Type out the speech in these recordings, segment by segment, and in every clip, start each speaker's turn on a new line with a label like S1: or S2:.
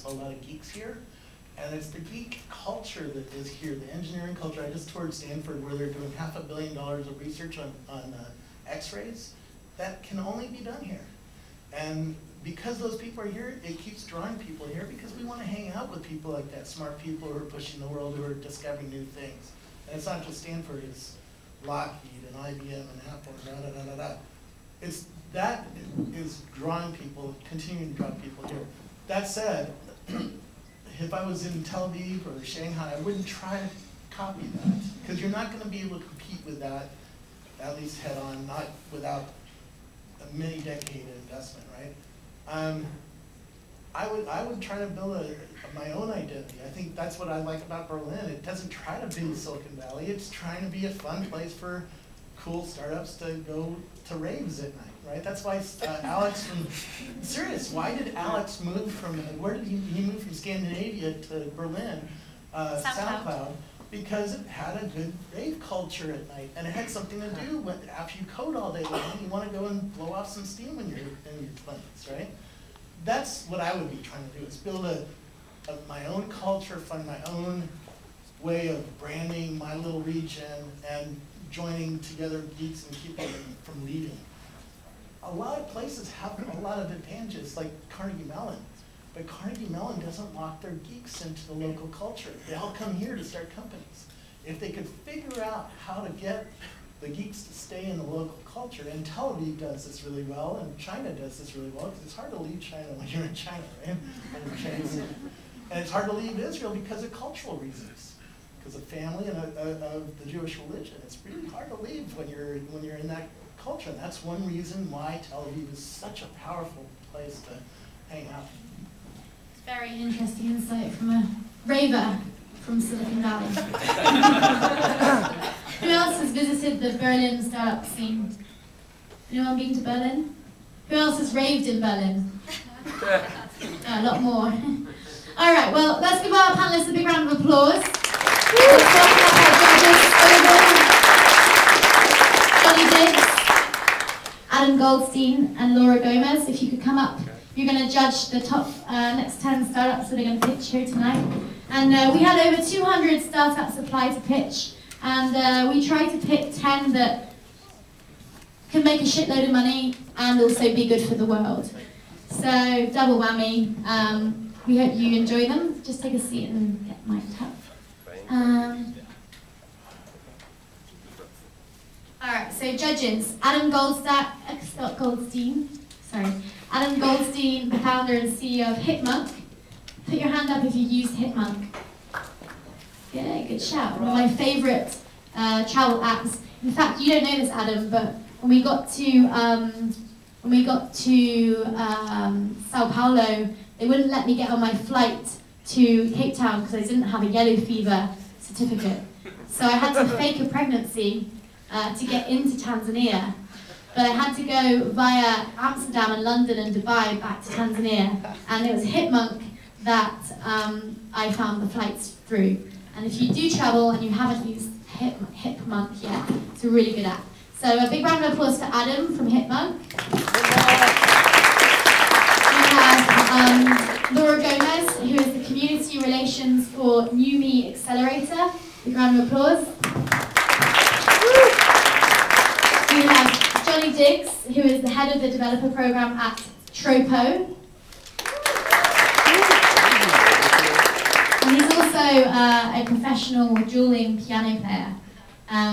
S1: a lot of geeks here. And it's the geek culture that is here, the engineering culture. I just toured Stanford where they're doing $500 million of research on X-rays. That can only be done here. And because those people are here, it keeps drawing people here because we want to hang out with people like that, smart people who are pushing the world, who are discovering new things. And it's not just Stanford, it's Lockheed and IBM and Apple and da-da-da-da-da. That is drawing people, continuing to draw people here. That said, if I was in Tel Aviv or Shanghai, I wouldn't try to copy that, because you're not going to be able to compete with that, at least head on, not without a many-decade investment, right? I would try to build my own identity. I think that's what I like about Berlin. It doesn't try to be Silicon Valley. It's trying to be a fun place for cool startups to go to raves at night, right? That's why Alex serious, why did Alex move from, where did he move from Scandinavia to Berlin, SoundCloud? Because it had a good rave culture at night, and it had something to do with, after you code all day long, you want to go and blow off some steam when you're in your 20s, right? That's what I would be trying to do, is build my own culture, find my own way of branding my little region, and joining together geeks and keeping them from leaving. A lot of places have a lot of advantages, like Carnegie Mellon, but Carnegie Mellon doesn't lock their geeks into the local culture. They all come here to start companies. If they could figure out how to get the geeks to stay in the local culture, and Tel Aviv does this really well, and China does this really well, because it's hard to leave China when you're in China, right? And it's hard to leave Israel because of cultural reasons. Because of family and of the Jewish religion. It's really hard to leave when you're in that culture. And that's one reason why Tel Aviv is such a powerful place to hang out.
S2: It's very interesting insight from a raver from Silicon Valley. Who else has visited the Berlin startup scene? Anyone been to Berlin? Who else has raved in Berlin? A lot more. All right, well, let's give our panelists a big round of applause. Johnny Diggs, Adam Goldstein, and Laura Gomez. If you could come up, you're going to judge the top next 10 startups that are going to pitch here tonight. And we had over 200 startups apply to pitch, and we tried to pick 10 that can make a shitload of money and also be good for the world. So double whammy. We hope you enjoy them. Just take a seat and get mic'd up. All right, so judges, Adam Goldstein, the founder and CEO of Hitmonk. Put your hand up if you used Hitmonk. Yeah, good shout. One of my favorite travel apps. In fact, you don't know this, Adam, but when we got to Sao Paulo, they wouldn't let me get on my flight to Cape Town because I didn't have a yellow fever certificate. So I had to fake a pregnancy to get into Tanzania. But I had to go via Amsterdam and London and Dubai back to Tanzania. And it was Hitmonk that I found the flights through. And if you do travel and you haven't used Hitmonk yet, it's a really good app. So a big round of applause for Adam from Hitmonk. We have Laura Gomez, who is the Community Relations for New Me Accelerator. Big round of applause. We have Johnny Diggs, who is the head of the developer program at Tropo. And he's also a professional dueling piano player.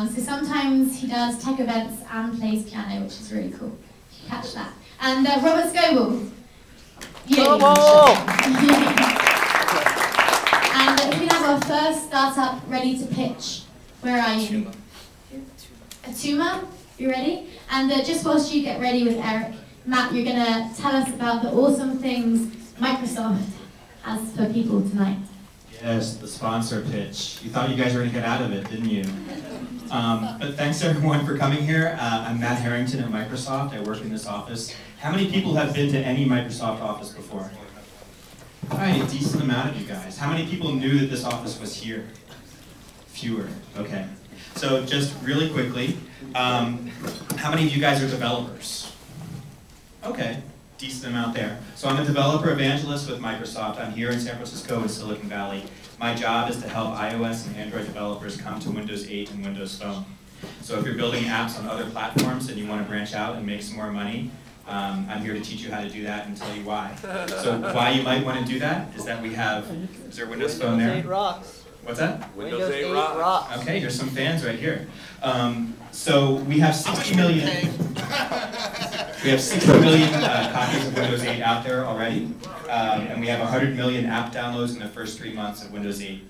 S2: So sometimes he does tech events and plays piano, which is really cool. You catch that. And Robert Scoble. And if we have our first startup ready to pitch, where are you? Atuma, you ready? And just whilst you get ready with Eric, Matt, you're going to tell us about the awesome things Microsoft has for people tonight.
S3: Yes, the sponsor pitch. You thought you guys were going to get out of it, didn't you? But thanks everyone for coming here. I'm Matt Harrington at Microsoft. I work in this office. How many people have been to any Microsoft office before? All right, a decent amount of you guys. How many people knew that this office was here? Fewer, okay. So just really quickly, how many of you guys are developers? Okay, decent amount there. So I'm a developer evangelist with Microsoft. I'm here in San Francisco in Silicon Valley. My job is to help iOS and Android developers come to Windows 8 and Windows Phone. So if you're building apps on other platforms and you want to branch out and make some more money, I'm here to teach you how to do that and tell you why. So why you might want to do that is that we have, is there Windows Phone there?
S4: Windows 8 rocks.
S3: What's that?
S4: Windows 8 rocks.
S3: Okay, here's some fans right here. So we have 60 million. We have 60 million copies of Windows 8 out there already, and we have 100 million app downloads in the first 3 months of Windows 8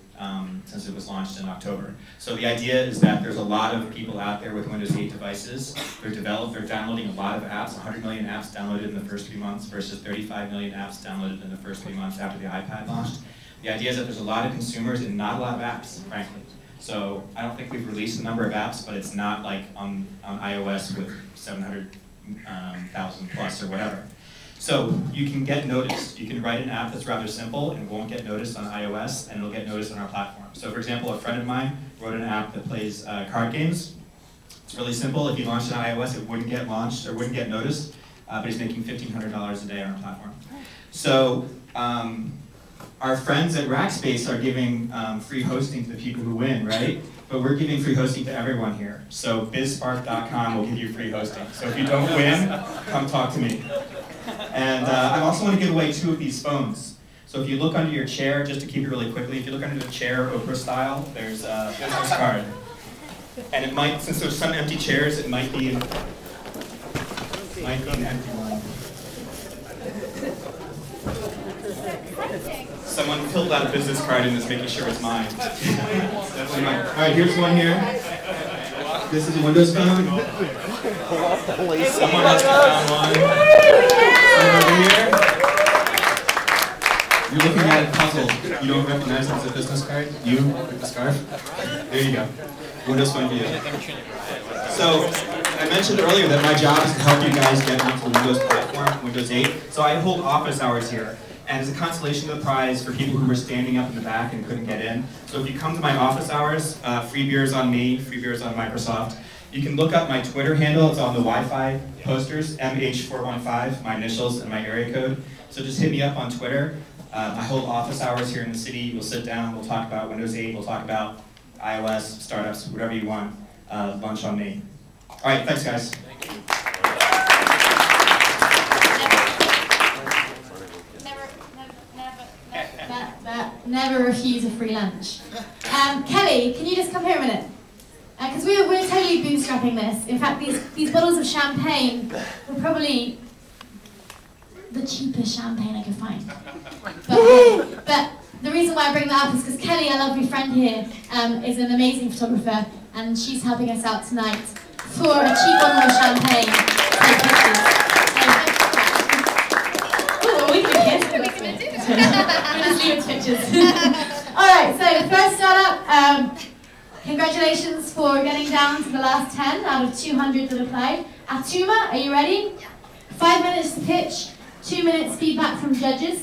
S3: since it was launched in October. So the idea is that there's a lot of people out there with Windows 8 devices. They're downloading a lot of apps, 100 million apps downloaded in the first 3 months versus 35 million apps downloaded in the first 3 months after the iPad launched. The idea is that there's a lot of consumers and not a lot of apps, frankly. So I don't think we've released a number of apps, but it's not like on iOS with 700,000 plus or whatever. So you can get noticed. You can write an app that's rather simple and won't get noticed on iOS, and it'll get noticed on our platform. So for example, a friend of mine wrote an app that plays card games. It's really simple. If he launched it on iOS, it wouldn't get launched or wouldn't get noticed, but he's making $1,500 a day on our platform. So our friends at Rackspace are giving free hosting to the people who win, right? But we're giving free hosting to everyone here. So bizspark.com will give you free hosting. So if you don't win, come talk to me. And I also want to give away 2 of these phones. So if you look under your chair, just to keep it really quickly, if you look under the chair, Oprah style, there's a business card. And it might, since there's some empty chairs, it might be an empty one. Someone filled out a business card and is making sure it's mine. Definitely mine. All right, here's one here. This is a Windows phone. Someone has found one. Someone over here. You're looking at it puzzled. You don't recognize it as a business card? You with the scarf? There you go. Windows phone for you. So I mentioned earlier that my job is to help you guys get onto the Windows platform, Windows 8. So I hold office hours here. And as a consolation of the prize for people who were standing up in the back and couldn't get in. So if you come to my office hours, free beers on me, free beers on Microsoft. You can look up my Twitter handle. It's on the Wi-Fi posters, MH415, my initials and my area code. So just hit me up on Twitter. I hold office hours here in the city. We'll sit down, we'll talk about Windows 8, we'll talk about iOS, startups, whatever you want. Lunch on me. All right, thanks guys.
S4: Thank you.
S2: Never refuse a free lunch. Kelly, can you just come here a minute? Because we're totally bootstrapping this. In fact, these bottles of champagne were probably the cheapest champagne I could find. But the reason why I bring that up is because Kelly, our lovely friend here, is an amazing photographer, and she's helping us out tonight for a cheap bottle of champagne to take pictures. We can just leave it to pictures. Alright, so first startup, congratulations for getting down to the last 10 out of 200 that applied. Atuma, are you ready? 5 minutes to pitch, 2 minutes feedback from judges.